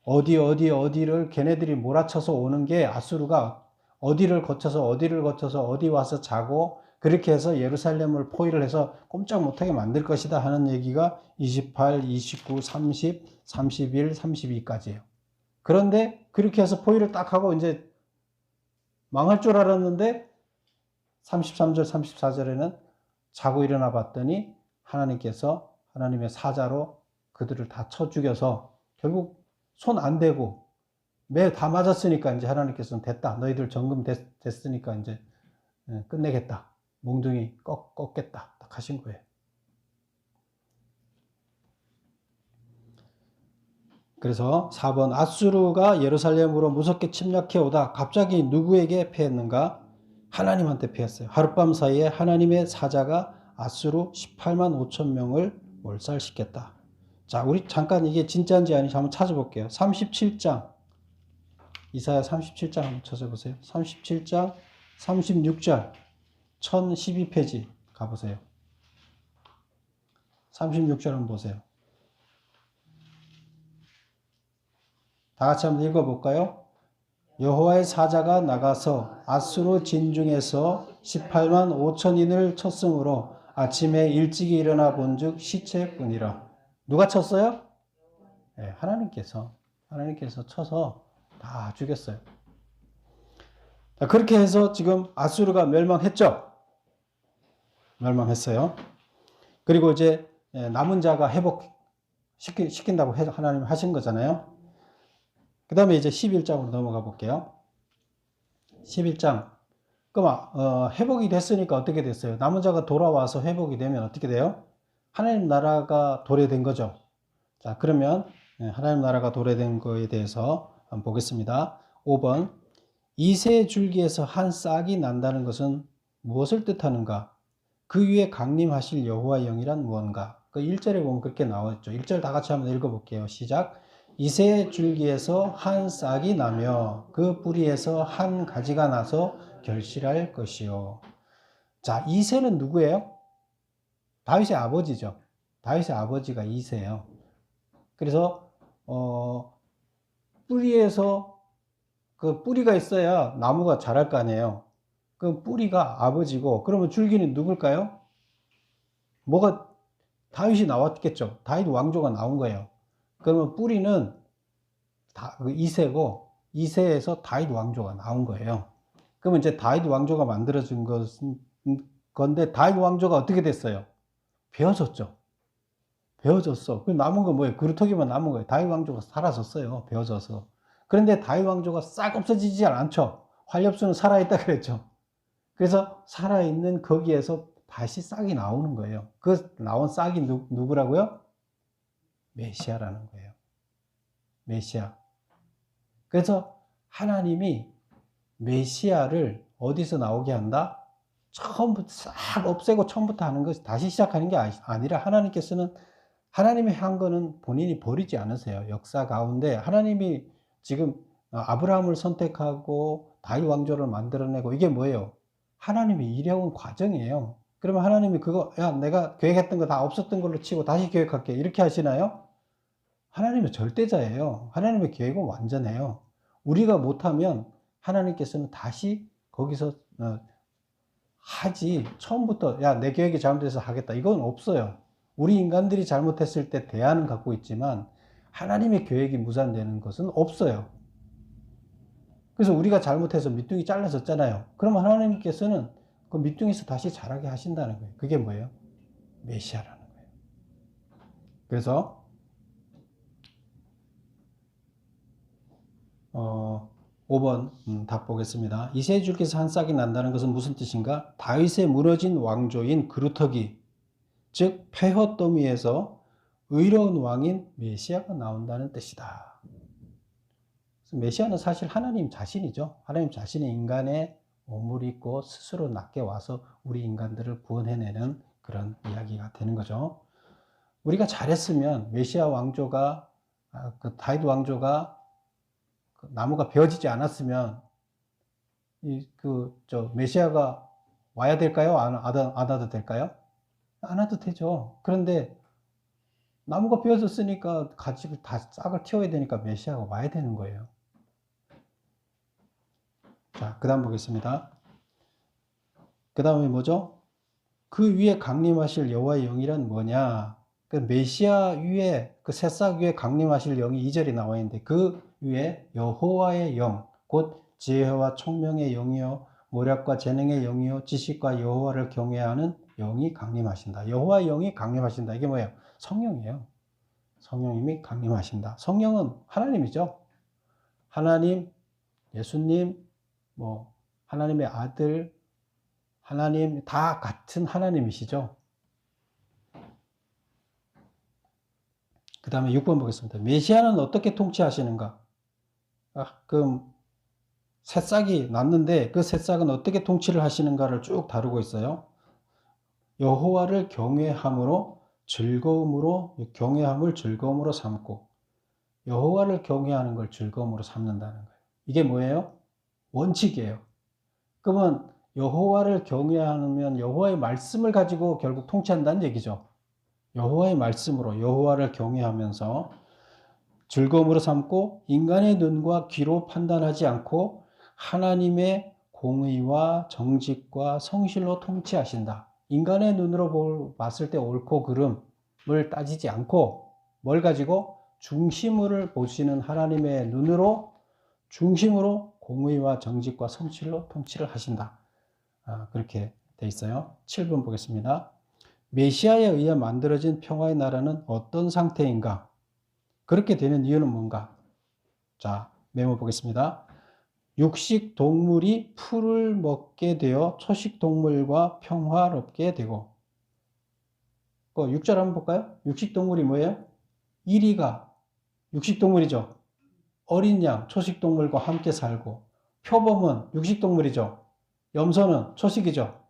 어디를 걔네들이 몰아쳐서 오는 게 아수르가 어디를 거쳐서 어디 와서 자고 그렇게 해서 예루살렘을 포위를 해서 꼼짝 못하게 만들 것이다 하는 얘기가 28, 29, 30, 31, 32까지예요. 그런데 그렇게 해서 포위를 딱 하고 이제 망할 줄 알았는데 33절, 34절에는 자고 일어나 봤더니 하나님께서 하나님의 사자로 그들을 다 쳐 죽여서 결국 손 안 대고 매 다 맞았으니까 이제 하나님께서는 됐다. 너희들 정금 됐으니까 이제 끝내겠다. 몽둥이 꺾겠다. 딱 하신 거예요. 그래서 4번 아수르가 예루살렘으로 무섭게 침략해 오다 갑자기 누구에게 패했는가? 하나님한테 패했어요. 하룻밤 사이에 하나님의 사자가 아수르 18만 5천 명을 몰살시켰다. 자, 우리 잠깐 이게 진짜인지 아닌지 한번 찾아볼게요. 37장 이사야 37장 한번 찾아보세요. 37장 36절 1012페이지 가보세요. 36절 한번 보세요. 다 같이 한번 읽어볼까요? 여호와의 사자가 나가서 아수르 진중에서 18만 5천인을 쳤으므로 아침에 일찍이 일어나 본즉 시체뿐이라. 누가 쳤어요? 네, 하나님께서 쳐서 다 죽였어요. 그렇게 해서 지금 아수르가 멸망했죠. 멸망했어요. 그리고 이제 남은 자가 회복시킨다고 하나님 하신 거잖아요. 그 다음에 이제 11장으로 넘어가 볼게요. 11장. 그럼 회복이 됐으니까 어떻게 됐어요? 남은 자가 돌아와서 회복이 되면 어떻게 돼요? 하나님 나라가 도래된 거죠. 자, 그러면 하나님 나라가 도래된 거에 대해서 한번 보겠습니다. 5번. 이새 줄기에서 한 싹이 난다는 것은 무엇을 뜻하는가? 그 위에 강림하실 여호와의 영이란 무언가? 그 1절에 보면 그렇게 나왔죠. 1절 다 같이 한번 읽어볼게요. 시작. 이새 줄기에서 한 싹이 나며 그 뿌리에서 한 가지가 나서 결실할 것이요. 자, 이새는 누구예요? 다윗의 아버지죠. 다윗의 아버지가 이새예요. 그래서 뿌리에서 그 뿌리가 있어야 나무가 자랄 거 아니에요. 그 뿌리가 아버지고, 그러면 줄기는 누굴까요? 뭐가 다윗이 나왔겠죠. 다윗 왕조가 나온 거예요. 그러면 뿌리는 이새고, 이새에서 다윗 왕조가 나온 거예요. 그러면 이제 다윗 왕조가 만들어진 건데, 다윗 왕조가 어떻게 됐어요? 베어졌죠. 베어졌어. 그 남은 건 뭐예요? 그루터기만 남은 거예요. 다윗 왕조가 사라졌어요. 베어져서. 그런데 다윗 왕조가 싹 없어지지 않죠. 활력수는 살아있다 그랬죠. 그래서 살아있는 거기에서 다시 싹이 나오는 거예요. 그 나온 싹이 누구라고요? 메시아라는 거예요. 메시아. 그래서 하나님이 메시아를 어디서 나오게 한다? 처음부터 싹 없애고 처음부터 하는 것이 다시 시작하는 게 아니라 하나님께서는 하나님이 한 거는 본인이 버리지 않으세요. 역사 가운데 하나님이 지금 아브라함을 선택하고 다윗 왕조를 만들어내고 이게 뭐예요? 하나님이 이려온 과정이에요. 그러면 하나님이 야, 내가 계획했던 거 다 없었던 걸로 치고 다시 계획할게. 이렇게 하시나요? 하나님은 절대자예요. 하나님의 계획은 완전해요. 우리가 못하면 하나님께서는 다시 거기서 하지. 처음부터 야, 내 계획이 잘못돼서 하겠다. 이건 없어요. 우리 인간들이 잘못했을 때 대안은 갖고 있지만 하나님의 계획이 무산되는 것은 없어요. 그래서 우리가 잘못해서 밑둥이 잘라졌잖아요. 그러면 하나님께서는 그 밑둥에서 다시 자라게 하신다는 거예요. 그게 뭐예요? 메시아라는 거예요. 그래서 5번 답 보겠습니다. 이새 줄기에서 한 싹이 난다는 것은 무슨 뜻인가? 다윗의 무너진 왕조인 그루터기, 즉 폐허더미에서 의로운 왕인 메시아가 나온다는 뜻이다. 메시아는 사실 하나님 자신이죠. 하나님 자신이 인간의 몸을 입고 스스로 낮게 와서 우리 인간들을 구원해내는 그런 이야기가 되는 거죠. 우리가 잘했으면 메시아 왕조가 그 다윗 왕조가 나무가 베어지지 않았으면 메시아가 와야 될까요? 안 와도 될까요? 안 와도 되죠. 그런데 나무가 베어졌으니까 가지를 다 싹을 틔워야 되니까 메시아가 와야 되는 거예요. 자, 그 다음 보겠습니다. 그 다음에 뭐죠? 그 위에 강림하실 여호와의 영이란 뭐냐? 그 메시아 위에, 그 새싹 위에 강림하실 영이 2절에 나와 있는데 그 위에 여호와의 영, 곧 지혜와 총명의 영이요 모략과 재능의 영이요 지식과 여호와를 경외하는 영이 강림하신다. 여호와의 영이 강림하신다. 이게 뭐예요? 성령이에요. 성령님이 강림하신다. 성령은 하나님이죠. 하나님, 예수님, 하나님의 아들, 하나님 다 같은 하나님이시죠. 그 다음에 6번 보겠습니다. 메시아는 어떻게 통치하시는가? 그럼 새싹이 났는데 그 새싹은 어떻게 통치를 하시는가를 쭉 다루고 있어요. 여호와를 경외함으로 경외함을 즐거움으로 삼고 여호와를 경외하는 걸 즐거움으로 삼는다는 거예요. 이게 뭐예요? 원칙이에요. 그러면 여호와를 경외하면 여호와의 말씀을 가지고 결국 통치한다는 얘기죠. 여호와의 말씀으로 여호와를 경외하면서 즐거움으로 삼고 인간의 눈과 귀로 판단하지 않고 하나님의 공의와 정직과 성실로 통치하신다. 인간의 눈으로 봤을 때 옳고 그름을 따지지 않고 뭘 가지고 중심을 보시는 하나님의 눈으로 중심으로 공의와 정직과 성실로 통치를 하신다. 그렇게 돼 있어요. 7번 보겠습니다. 메시아에 의해 만들어진 평화의 나라는 어떤 상태인가? 그렇게 되는 이유는 뭔가? 자, 메모 보겠습니다. 육식 동물이 풀을 먹게 되어 초식 동물과 평화롭게 되고, 6절 한번 볼까요? 육식 동물이 뭐예요? 이리가 육식 동물이죠. 어린 양, 초식 동물과 함께 살고, 표범은 육식 동물이죠. 염소는 초식이죠.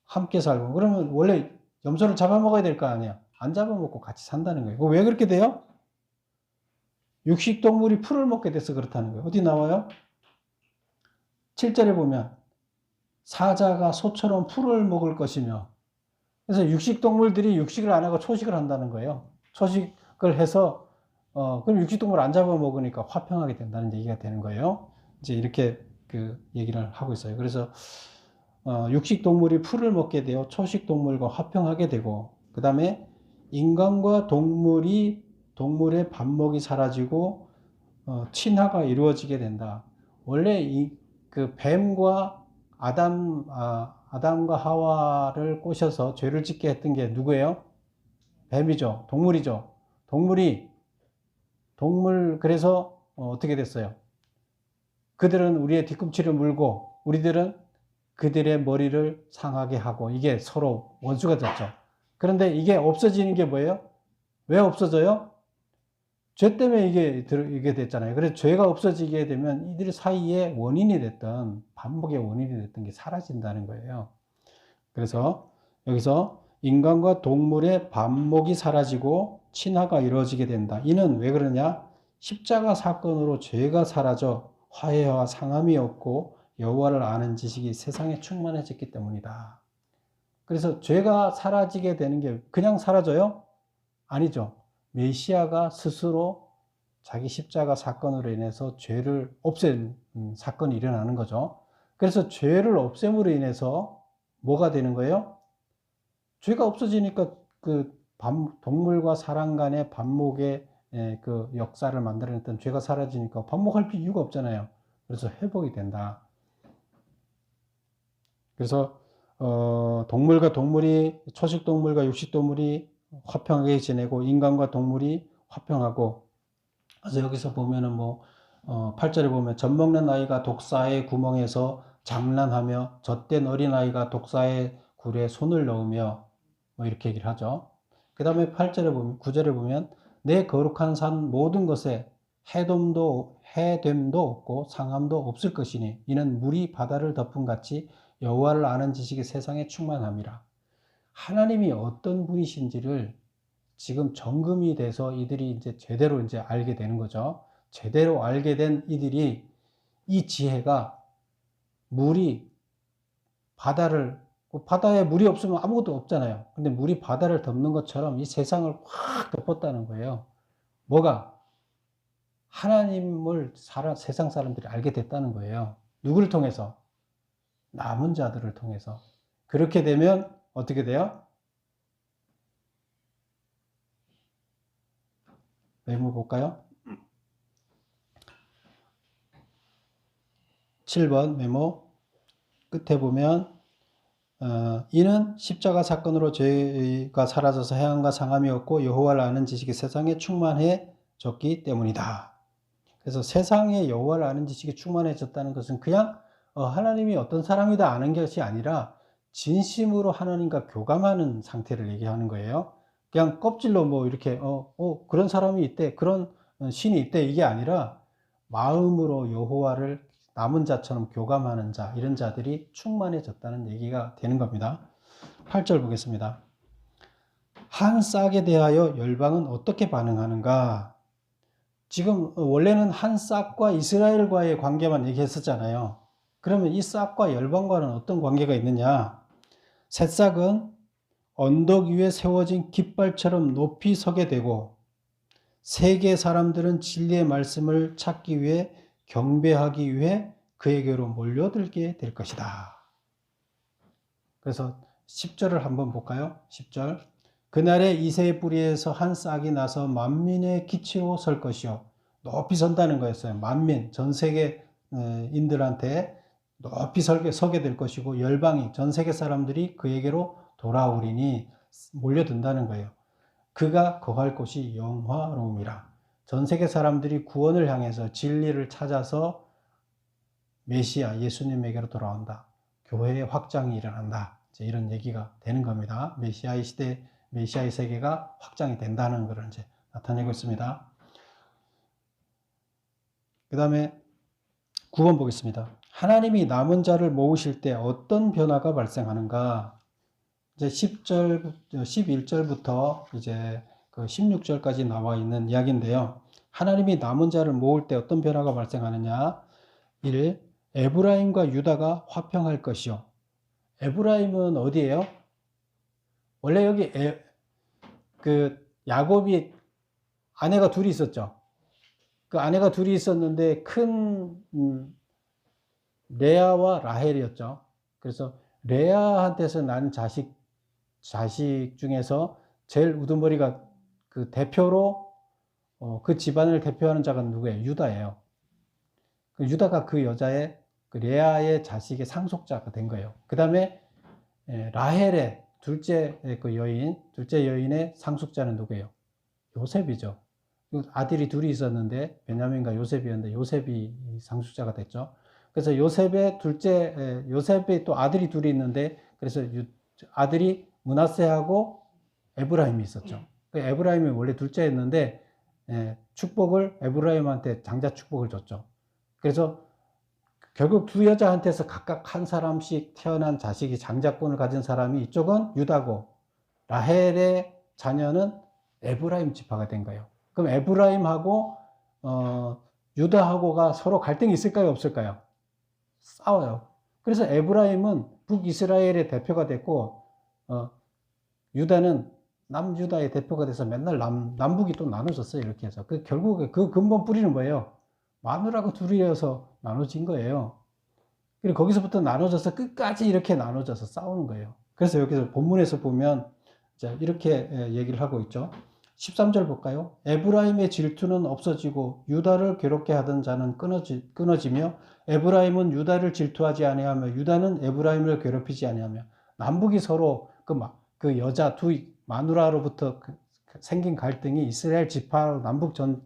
함께 살고. 그러면 원래 염소를 잡아먹어야 될 거 아니야. 안 잡아먹고 같이 산다는 거예요. 왜 그렇게 돼요? 육식 동물이 풀을 먹게 돼서 그렇다는 거예요. 어디 나와요? 7절에 보면 사자가 소처럼 풀을 먹을 것이며, 그래서 육식 동물들이 육식을 안 하고 초식을 한다는 거예요. 초식을 해서 그럼 육식 동물 안 잡아먹으니까 화평하게 된다는 얘기가 되는 거예요. 이제 이렇게 그 얘기를 하고 있어요. 그래서 육식 동물이 풀을 먹게 되어 초식 동물과 화평하게 되고, 그 다음에 인간과 동물의 반목이 사라지고 친화가 이루어지게 된다. 원래 그 뱀과 아담과 하와를 꼬셔서 죄를 짓게 했던 게 누구예요? 뱀이죠. 동물이죠. 그래서 어떻게 됐어요? 그들은 우리의 뒤꿈치를 물고 우리들은 그들의 머리를 상하게 하고, 이게 서로 원수가 됐죠. 그런데 이게 없어지는 게 뭐예요? 왜 없어져요? 죄 때문에 이게 됐잖아요. 그래서 죄가 없어지게 되면 이들 사이에 원인이 됐던, 반복의 원인이 됐던 게 사라진다는 거예요. 그래서 여기서 인간과 동물의 반목이 사라지고 친화가 이루어지게 된다. 이는 왜 그러냐? 십자가 사건으로 죄가 사라져 화해와 상함이 없고 여호와를 아는 지식이 세상에 충만해졌기 때문이다. 그래서 죄가 사라지게 되는 게 그냥 사라져요? 아니죠. 메시아가 스스로 자기 십자가 사건으로 인해서 죄를 없앤 사건이 일어나는 거죠. 그래서 죄를 없앰으로 인해서 뭐가 되는 거예요? 죄가 없어지니까 그 동물과 사람 간의 반목의 그 역사를 만들어냈던 죄가 사라지니까 반목할 이유가 없잖아요. 그래서 회복이 된다. 그래서 동물과 동물이, 초식 동물과 육식 동물이 화평하게 지내고 인간과 동물이 화평하고. 그래서 여기서 보면은 8절에 보면 젖먹는 아이가 독사의 구멍에서 장난하며 젖된 어린아이가 독사의 굴에 손을 넣으며 이렇게 얘기를 하죠. 그 다음에 9절에 보면 내 거룩한 산 모든 것에 해됨도 없고 상함도 없을 것이니 이는 물이 바다를 덮은 같이 여호와를 아는 지식이 세상에 충만함이라. 하나님이 어떤 분이신지를 지금 정금이 돼서 이들이 이제 제대로 이제 알게 되는 거죠. 제대로 알게 된 이들이 이 지혜가 바다에 물이 없으면 아무것도 없잖아요. 근데 물이 바다를 덮는 것처럼 이 세상을 확 덮었다는 거예요. 뭐가? 하나님을 세상 사람들이 알게 됐다는 거예요. 누구를 통해서? 남은 자들을 통해서. 그렇게 되면 어떻게 돼요? 메모 볼까요? 7번 메모 끝에 보면 이는 십자가 사건으로 죄가 사라져서 해함과 상함이 없고 여호와를 아는 지식이 세상에 충만해졌기 때문이다. 그래서 세상에 여호와를 아는 지식이 충만해졌다는 것은 그냥 하나님이 어떤 사람이다 아는 것이 아니라 진심으로 하나님과 교감하는 상태를 얘기하는 거예요. 그냥 껍질로 이렇게 그런 사람이 있대, 그런 신이 있대, 이게 아니라 마음으로 여호와를 남은 자처럼 교감하는 자, 이런 자들이 충만해졌다는 얘기가 되는 겁니다. 8절 보겠습니다. 한 싹에 대하여 열방은 어떻게 반응하는가? 지금 원래는 한 싹과 이스라엘과의 관계만 얘기했었잖아요. 그러면 이 싹과 열방과는 어떤 관계가 있느냐? 새싹은 언덕 위에 세워진 깃발처럼 높이 서게 되고, 세계 사람들은 진리의 말씀을 찾기 위해 경배하기 위해 그에게로 몰려들게 될 것이다. 그래서 10절을 한번 볼까요? 10절. 그날에 이새의 뿌리에서 한 싹이 나서 만민의 기치로 설 것이요. 높이 선다는 거였어요. 만민, 전 세계 인들한테 높이 서게 될 것이고 열방이 전 세계 사람들이 그에게로 돌아오리니 몰려든다는 거예요. 그가 거할 곳이 영화로움이라. 전 세계 사람들이 구원을 향해서 진리를 찾아서 메시아 예수님에게로 돌아온다. 교회의 확장이 일어난다. 이제 이런 얘기가 되는 겁니다. 메시아의 시대, 메시아의 세계가 확장이 된다는 것을 이제 나타내고 있습니다. 그 다음에 9번 보겠습니다. 하나님이 남은 자를 모으실 때 어떤 변화가 발생하는가? 이제 11절부터 이제 그 16절까지 나와 있는 이야기인데요. 하나님이 남은 자를 모을 때 어떤 변화가 발생하느냐? 1. 에브라임과 유다가 화평할 것이요. 에브라임은 어디예요? 원래 여기 야곱이 아내가 둘이 있었죠. 그 아내가 둘이 있었는데 큰 레아와 라헬이었죠. 그래서 레아한테서 난 자식 중에서 제일 우두머리가 그 대표로 그 집안을 대표하는 자가 누구예요? 유다예요. 그 유다가 그 여자의 그 레아의 자식의 상속자가 된 거예요. 그 다음에 라헬의 둘째 여인의 상속자는 누구예요? 요셉이죠. 아들이 둘이 있었는데 베냐민과 요셉이었는데 요셉이 상속자가 됐죠. 그래서 요셉이 또 아들이 둘이 있는데 그래서 아들이 므낫세하고 에브라임이 있었죠. 에브라임이 원래 둘째였는데 축복을 에브라임한테 장자 축복을 줬죠. 그래서 결국 두 여자한테서 각각 한 사람씩 태어난 자식이 장자권을 가진 사람이 이쪽은 유다고 라헬의 자녀는 에브라임 지파가 된 거예요. 그럼 에브라임하고 유다하고가 서로 갈등이 있을까요? 없을까요? 싸워요. 그래서 에브라임은 북이스라엘의 대표가 됐고 유다는 남유다의 대표가 돼서 맨날 남북이 또 나눠졌어요. 이렇게 해서 결국에 그 근본 뿌리는 뭐예요? 마누라가 둘이어서 나눠진 거예요. 그리고 거기서부터 나눠져서 끝까지 이렇게 나눠져서 싸우는 거예요. 그래서 여기서 본문에서 보면 이렇게 얘기를 하고 있죠. 13절 볼까요? 에브라임의 질투는 없어지고 유다를 괴롭게 하던 자는 끊어지며 에브라임은 유다를 질투하지 아니하며 유다는 에브라임을 괴롭히지 아니하며 남북이 서로 그 여자 두 마누라로부터 생긴 갈등이 이스라엘 지파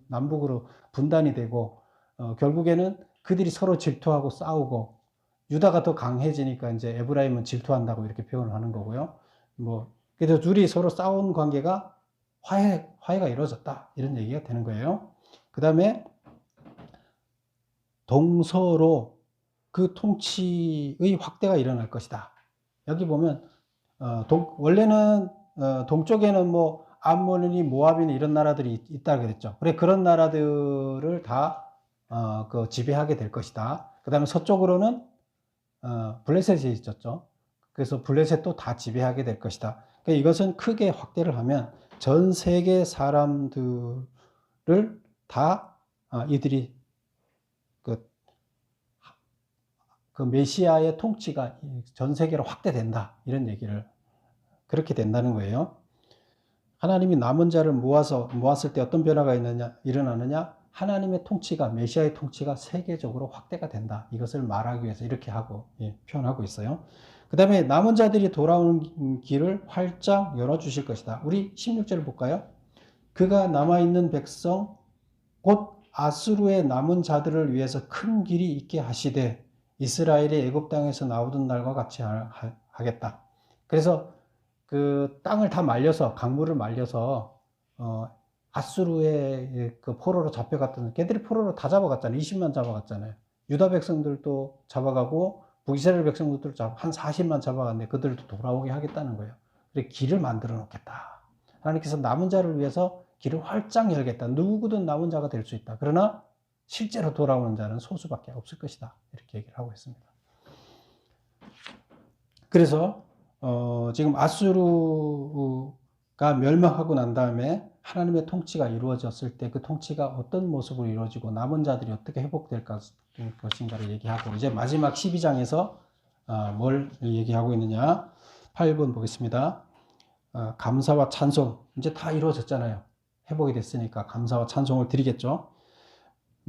남북으로 분단이 되고 결국에는 그들이 서로 질투하고 싸우고 유다가 더 강해지니까 이제 에브라임은 질투한다고 이렇게 표현을 하는 거고요. 그래서 둘이 서로 싸운 관계가 화해가 이루어졌다. 이런 얘기가 되는 거예요. 그 다음에 동서로 그 통치의 확대가 일어날 것이다. 여기 보면 원래는 동쪽에는 암몬이니 모압이니 이런 나라들이 있다 그랬죠. 그래 그런 나라들을 다 지배하게 될 것이다. 그 다음에 서쪽으로는 블레셋이 있었죠. 그래서 블레셋도 다 지배하게 될 것이다. 그러니까 이것은 크게 확대를 하면 전 세계 사람들을 다 이들이 그 메시아의 통치가 전 세계로 확대된다. 이런 얘기를 그렇게 된다는 거예요. 하나님이 남은 자를 모았을 때 어떤 변화가 일어나느냐? 하나님의 통치가 메시아의 통치가 세계적으로 확대가 된다. 이것을 말하기 위해서 이렇게 표현하고 있어요. 그 다음에 남은 자들이 돌아오는 길을 활짝 열어주실 것이다. 우리 16절을 볼까요? 그가 남아있는 백성 곧 아수르의 남은 자들을 위해서 큰 길이 있게 하시되 이스라엘이 애굽 땅에서 나오던 날과 같이 하겠다. 그래서 그 땅을 다 말려서 강물을 말려서 아수르의 그 포로로 잡혀갔던 걔들이 포로로 다 잡아갔잖아요. 20만 잡아갔잖아요. 유다 백성들도 잡아가고 북이스라엘 백성들도 한 40만 잡아갔는데 그들도 돌아오게 하겠다는 거예요. 그래서 길을 만들어 놓겠다. 하나님께서 남은 자를 위해서 길을 활짝 열겠다. 누구든 남은 자가 될 수 있다. 그러나 실제로 돌아오는 자는 소수밖에 없을 것이다. 이렇게 얘기를 하고 있습니다. 그래서 지금 아수르가 멸망하고 난 다음에 하나님의 통치가 이루어졌을 때 그 통치가 어떤 모습으로 이루어지고 남은 자들이 어떻게 회복될 것인가를 얘기하고 이제 마지막 12장에서 뭘 얘기하고 있느냐 8번 보겠습니다. 감사와 찬송 이제 다 이루어졌잖아요. 회복이 됐으니까 감사와 찬송을 드리겠죠.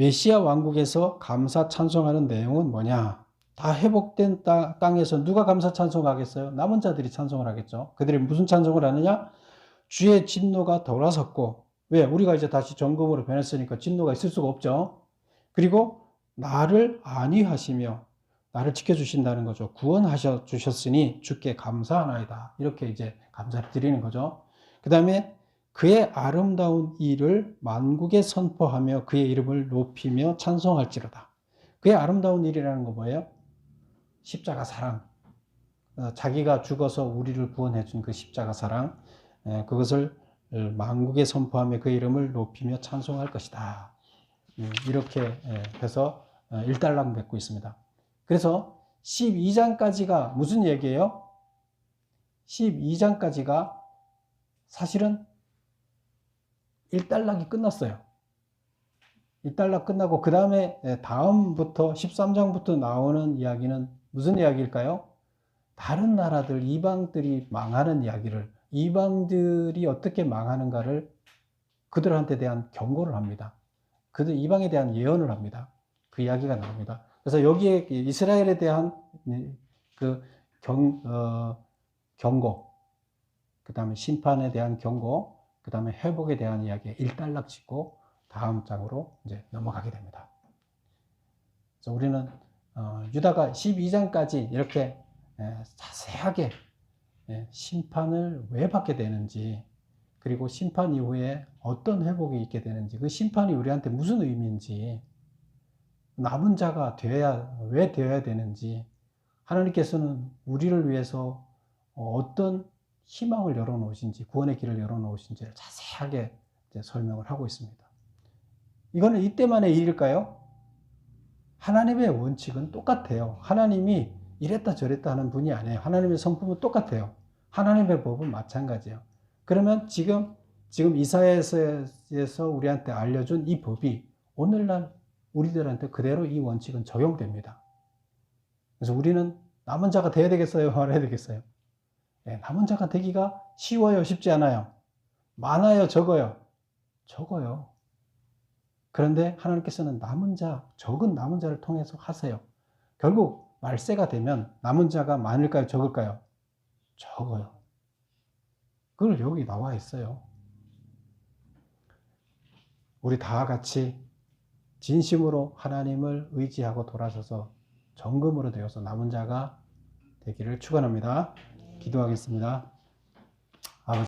메시아 왕국에서 감사 찬송하는 내용은 뭐냐? 다 회복된 땅에서 누가 감사 찬송하겠어요? 남은 자들이 찬송을 하겠죠. 그들이 무슨 찬송을 하느냐? 주의 진노가 돌아섰고, 왜? 우리가 이제 다시 정금으로 변했으니까 진노가 있을 수가 없죠. 그리고 나를 안위하시며 나를 지켜주신다는 거죠. 구원하셔 주셨으니 주께 감사하나이다. 이렇게 이제 감사를 드리는 거죠. 그 다음에 그의 아름다운 일을 만국에 선포하며 그의 이름을 높이며 찬송할지로다. 그의 아름다운 일이라는 거 뭐예요? 십자가 사랑. 자기가 죽어서 우리를 구원해 준 그 십자가 사랑. 그것을 만국에 선포하며 그 이름을 높이며 찬송할 것이다. 이렇게 해서 일단락 맺고 있습니다. 그래서 12장까지가 무슨 얘기예요? 12장까지가 사실은 일단락이 끝났어요. 일단락 끝나고 그 다음에 다음부터 13장부터 나오는 이야기는 무슨 이야기일까요? 다른 나라들, 이방들이 망하는 이야기를, 이방들이 어떻게 망하는가를 그들한테 대한 경고를 합니다. 그들 이방에 대한 예언을 합니다. 그 이야기가 나옵니다. 그래서 여기에 이스라엘에 대한 그 경고, 그 다음에 심판에 대한 경고, 그 다음에 회복에 대한 이야기에 일단락 짓고 다음 장으로 이제 넘어가게 됩니다. 그래서 우리는 유다가 12장까지 이렇게 자세하게 심판을 왜 받게 되는지, 그리고 심판 이후에 어떤 회복이 있게 되는지, 그 심판이 우리한테 무슨 의미인지, 남은 자가 왜 되어야 되는지, 하나님께서는 우리를 위해서 어떤 희망을 열어놓으신지, 구원의 길을 열어놓으신지를 자세하게 설명을 하고 있습니다. 이거는 이때만의 일일까요? 하나님의 원칙은 똑같아요. 하나님이 이랬다 저랬다 하는 분이 아니에요. 하나님의 성품은 똑같아요. 하나님의 법은 마찬가지예요. 그러면 지금 이사야에서 우리한테 알려준 이 법이 오늘날 우리들한테 그대로 이 원칙은 적용됩니다. 그래서 우리는 남은 자가 되어야 되겠어요? 말아야 되겠어요? 남은 자가 되기가 쉬워요? 쉽지 않아요? 많아요? 적어요? 적어요. 그런데 하나님께서는 적은 남은 자를 통해서 하세요. 결국 말세가 되면 남은 자가 많을까요? 적을까요? 적어요. 그걸 여기 나와 있어요. 우리 다 같이 진심으로 하나님을 의지하고 돌아서서 정금으로 되어서 남은 자가 되기를 축원합니다. 기도하겠습니다.